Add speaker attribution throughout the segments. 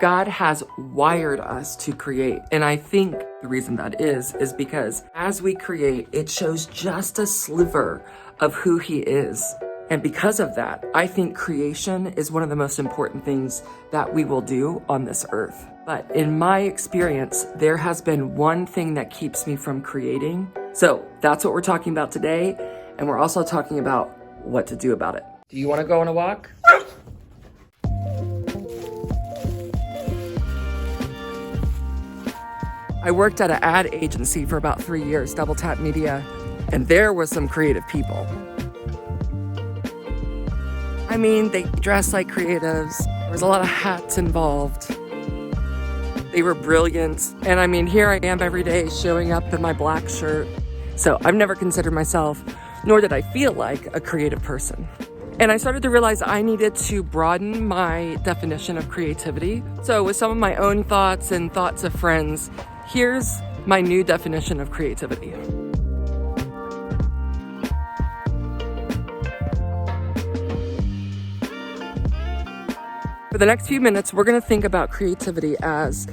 Speaker 1: God has wired us to create. And I think the reason that is because as we create, it shows just a sliver of who He is. And because of that, I think creation is one of the most important things that we will do on this earth. But in my experience, there has been one thing that keeps me from creating. So that's what we're talking about today. And we're also talking about what to do about it. Do you want to go on a walk? I worked at an ad agency for about 3 years, Double Tap Media, and there were some creative people. I mean, they dressed like creatives. There was a lot of hats involved. They were brilliant. And I mean, here I am every day showing up in my black shirt. So I've never considered myself, nor did I feel like, a creative person. And I started to realize I needed to broaden my definition of creativity. So with some of my own thoughts and thoughts of friends, here's my new definition of creativity. For the next few minutes, we're going to think about creativity as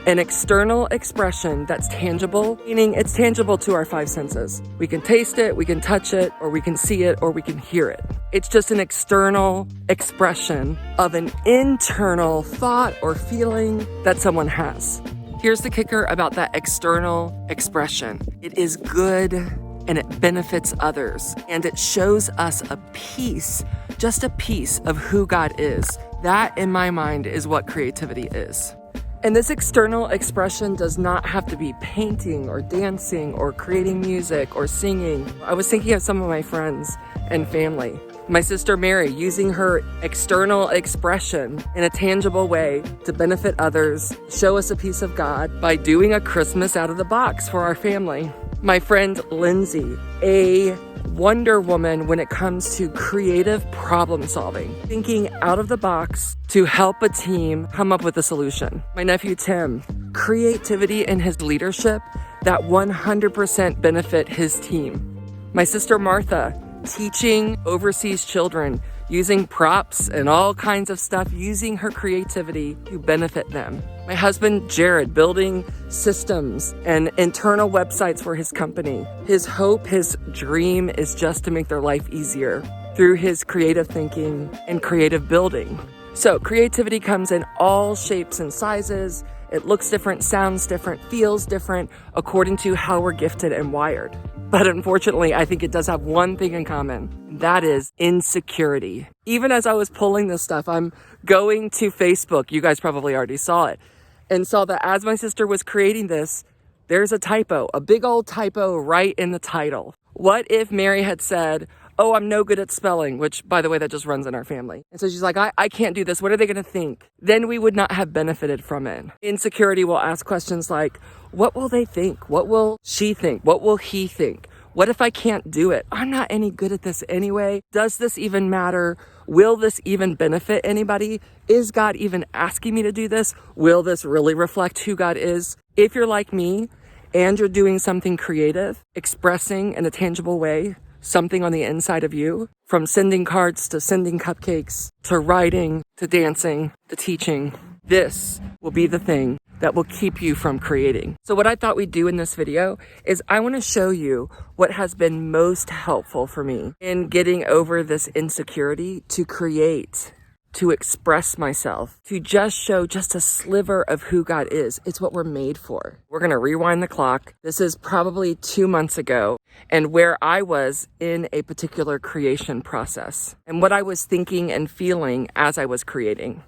Speaker 1: an external expression that's tangible, meaning it's tangible to our five senses. We can taste it, we can touch it, or we can see it, or we can hear it. It's just an external expression of an internal thought or feeling that someone has. Here's the kicker about that external expression. It is good and it benefits others, and it shows us a piece, just a piece of who God is. That, in my mind, is what creativity is. And this external expression does not have to be painting or dancing or creating music or singing. I was thinking of some of my friends and family. My sister Mary using her external expression in a tangible way to benefit others, show us a piece of God by doing a Christmas out of the box for our family. My friend Lindsay, a Wonder Woman when it comes to creative problem solving, thinking out of the box to help a team come up with a solution. My nephew Tim, creativity in his leadership that 100% benefit his team. My sister Martha, teaching overseas children, using props and all kinds of stuff, using her creativity to benefit them. My husband Jared, building systems and internal websites for his company. His hope, his dream is just to make their life easier through his creative thinking and creative building. So creativity comes in all shapes and sizes. It looks different, sounds different, feels different according to how we're gifted and wired. But unfortunately, I think it does have one thing in common. That is insecurity. Even as I was pulling this stuff, I'm going to Facebook. You guys probably already saw it. And saw that as my sister was creating this, there's a typo, a big old typo right in the title. What if Mary had said, "Oh, I'm no good at spelling," which, by the way, that just runs in our family. And so she's like, I can't do this. What are they going to think? Then we would not have benefited from it. Insecurity will ask questions like, what will they think? What will she think? What will he think? What if I can't do it? I'm not any good at this anyway. Does this even matter? Will this even benefit anybody? Is God even asking me to do this? Will this really reflect who God is? If you're like me and you're doing something creative, expressing in a tangible way, something on the inside of you, from sending cards to sending cupcakes, to writing, to dancing, to teaching, this will be the thing that will keep you from creating. So what I thought we'd do in this video is I want to show you what has been most helpful for me in getting over this insecurity to create, to express myself, to just show just a sliver of who God is. It's what we're made for. We're going to rewind the clock. This is probably 2 months ago, and where I was in a particular creation process and what I was thinking and feeling as I was creating.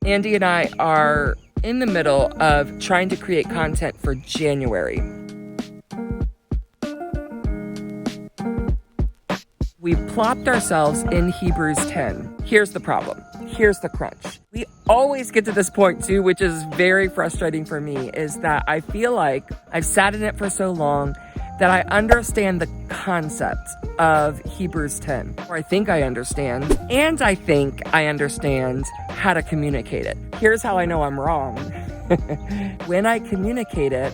Speaker 1: Andy and I are in the middle of trying to create content for January. We plopped ourselves in Hebrews 10. Here's the problem. Here's the crunch. We always get to this point too, which is very frustrating for me, is that I feel like I've sat in it for so long that I understand the concept of Hebrews 10, or I think I understand, and I think I understand how to communicate it. Here's how I know I'm wrong. When I communicate it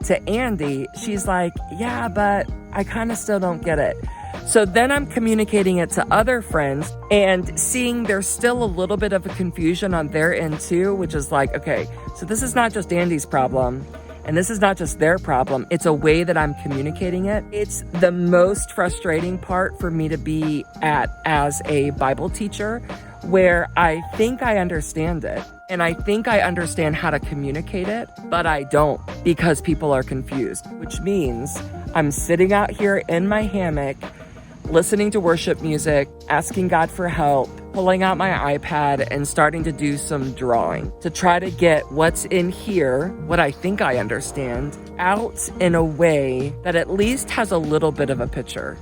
Speaker 1: to Andy, she's like, yeah, but I kind of still don't get it. So then I'm communicating it to other friends and seeing there's still a little bit of a confusion on their end too, which is like, okay, so this is not just Andy's problem. And this is not just their problem. It's a way that I'm communicating it. It's the most frustrating part for me to be at as a Bible teacher, where I think I understand it and I think I understand how to communicate it, but I don't, because people are confused, which means I'm sitting out here in my hammock, listening to worship music, asking God for help, pulling out my iPad and starting to do some drawing to try to get what's in here, what I think I understand, out in a way that at least has a little bit of a picture.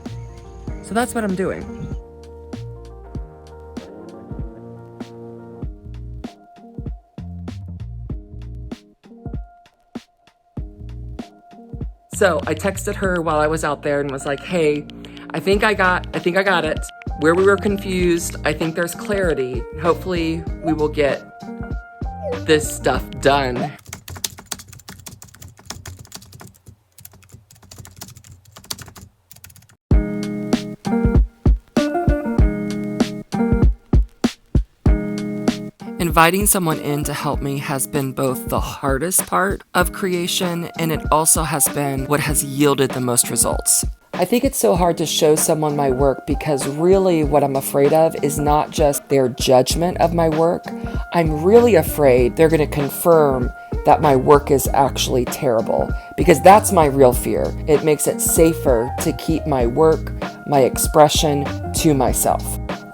Speaker 1: So that's what I'm doing. So I texted her while I was out there and was like, hey, I think I got it. Where we were confused, I think there's clarity. Hopefully we will get this stuff done. Inviting someone in to help me has been both the hardest part of creation, and it also has been what has yielded the most results. I think it's so hard to show someone my work because really what I'm afraid of is not just their judgment of my work. I'm really afraid they're going to confirm that my work is actually terrible, because that's my real fear. It makes it safer to keep my work, my expression to myself.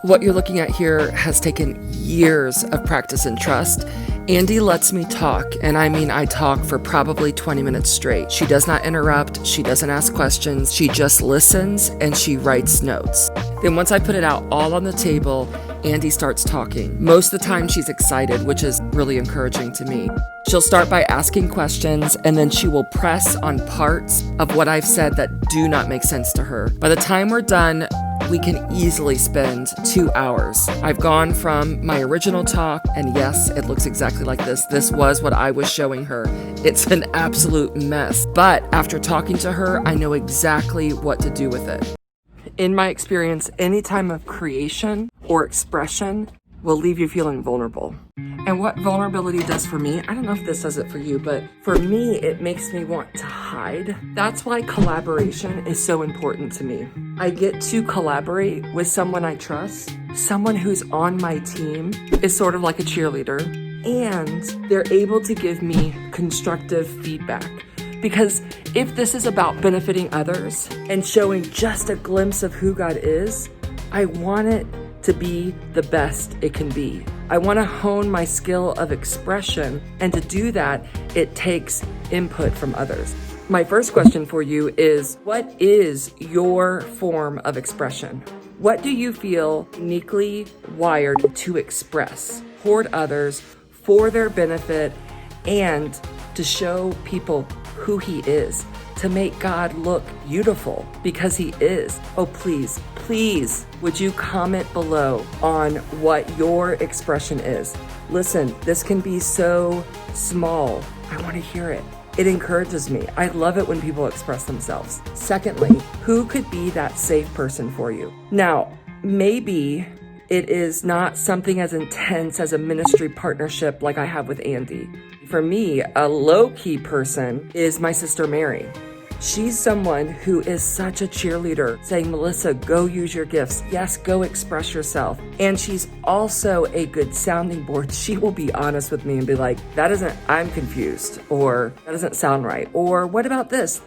Speaker 1: What you're looking at here has taken years of practice and trust. Andy lets me talk, and I mean I talk for probably 20 minutes straight. She does not interrupt, she doesn't ask questions, she just listens and she writes notes. Then once I put it out all on the table, Andy starts talking. Most of the time she's excited, which is really encouraging to me. She'll start by asking questions, and then she will press on parts of what I've said that do not make sense to her. By the time we're done, we can easily spend 2 hours. I've gone from my original talk, and yes, it looks exactly like this. This was what I was showing her. It's an absolute mess. But after talking to her, I know exactly what to do with it. In my experience, any time of creation or expression will leave you feeling vulnerable. And what vulnerability does for me, I don't know if this does it for you, but for me, it makes me want to hide. That's why collaboration is so important to me. I get to collaborate with someone I trust. Someone who's on my team is sort of like a cheerleader, and they're able to give me constructive feedback. Because if this is about benefiting others and showing just a glimpse of who God is, I want it to be the best it can be. I want to hone my skill of expression, and to do that, it takes input from others. My first question for you is, what is your form of expression? What do you feel uniquely wired to express toward others for their benefit and to show people who He is, to make God look beautiful because He is? Oh, please, would you comment below on what your expression is? Listen, this can be so small. I want to hear it. It encourages me. I love it when people express themselves. Secondly, who could be that safe person for you? Now, maybe it is not something as intense as a ministry partnership like I have with Andy. For me, a low-key person is my sister Mary. She's someone who is such a cheerleader, saying, Melissa, go use your gifts. Yes, go express yourself. And she's also a good sounding board. She will be honest with me and be like, I'm confused, or that doesn't sound right. Or what about this?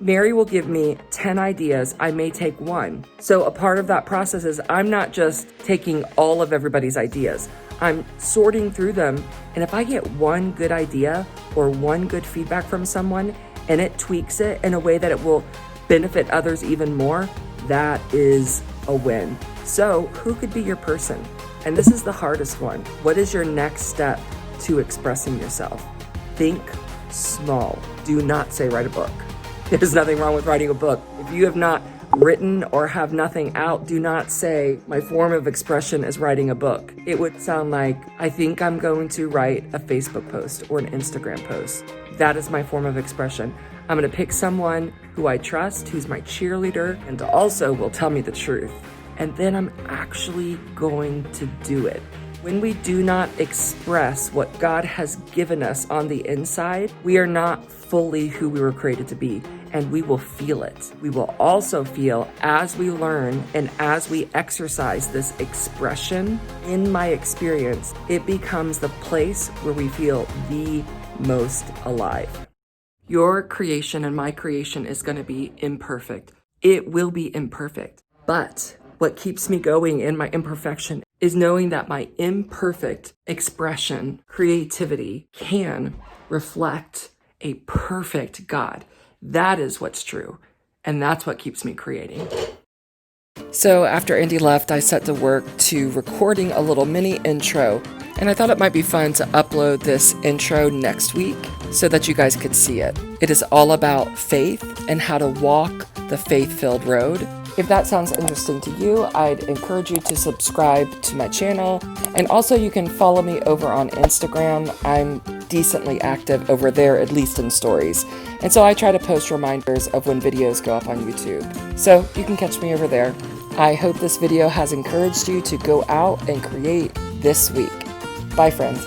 Speaker 1: Mary will give me 10 ideas. I may take one. So a part of that process is I'm not just taking all of everybody's ideas. I'm sorting through them. And if I get one good idea or one good feedback from someone, and it tweaks it in a way that it will benefit others even more, that is a win. So who could be your person? And this is the hardest one. What is your next step to expressing yourself? Think small. Do not say write a book. There's nothing wrong with writing a book. If you have not written or have nothing out, do not say, my form of expression is writing a book. It would sound like, I think I'm going to write a Facebook post or an Instagram post. That is my form of expression. I'm gonna pick someone who I trust, who's my cheerleader, and also will tell me the truth. And then I'm actually going to do it. When we do not express what God has given us on the inside, we are not fully who we were created to be, and we will feel it. We will also feel, as we learn and as we exercise this expression, in my experience, it becomes the place where we feel the most alive. Your creation and my creation is going to be imperfect. It will be imperfect. But what keeps me going in my imperfection is knowing that my imperfect expression, creativity, can reflect a perfect God. That is what's true. And that's what keeps me creating. So after Andy left, I set to work to recording a little mini intro. And I thought it might be fun to upload this intro next week so that you guys could see it. It is all about faith and how to walk the faith-filled road. If that sounds interesting to you, I'd encourage you to subscribe to my channel. And also you can follow me over on Instagram. I'm decently active over there, at least in stories. And so I try to post reminders of when videos go up on YouTube. So you can catch me over there. I hope this video has encouraged you to go out and create this week. Bye, friends.